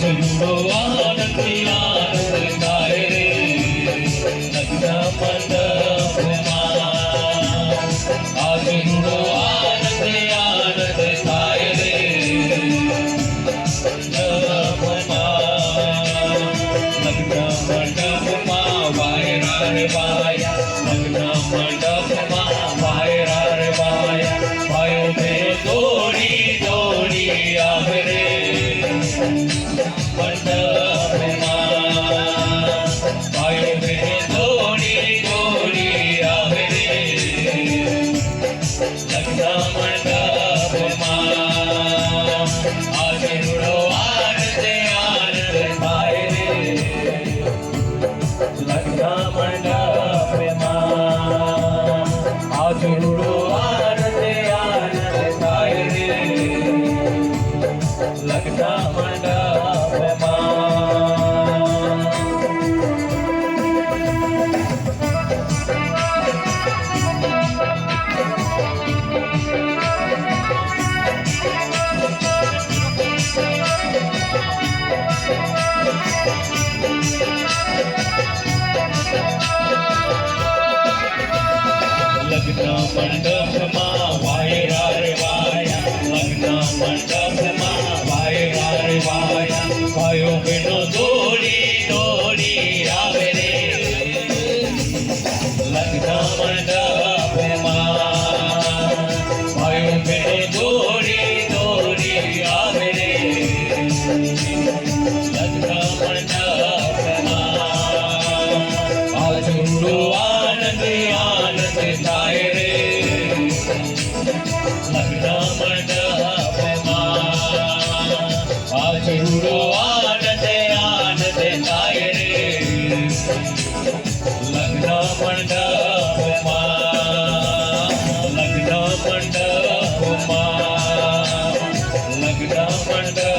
जुड़ो आनंद आनंद गाए रे लग्न मंडपमा आज जुड़ो आनंद आनंद गाए रे मंडपमा लग्न मंडपमा वायरा रे वाया लग्न मंडपमा वायरा रे वाया वायो में जोड़ी जोड़ी आवे रे मंडपमा वायो में जोड़ी जोड़ी आवे रे लग्न मंडपमा आज जुड़ो आनंद आनंद गाए रे लग्न मंडपमा आज जुड़ो आनंद आनंद गाए रे लग्न मंडपमा लग्न मंडपमा वायरा रे वाया लग्न मंडपमा वायरा रे वाया वायो बेनो जोड़ी जोड़ी आवे रे लग्न मंडपमा वायो बेनो जोड़ी जोड़ी आवे रे लग्न मंडपमा आज जुड़ो आनंद आनंद गाए रे लग्न मंडपमा आज जुड़ो आनंद आनंद गाए रे लग्न मंडपमा लग्न मंडपमा लग्न मंडपमा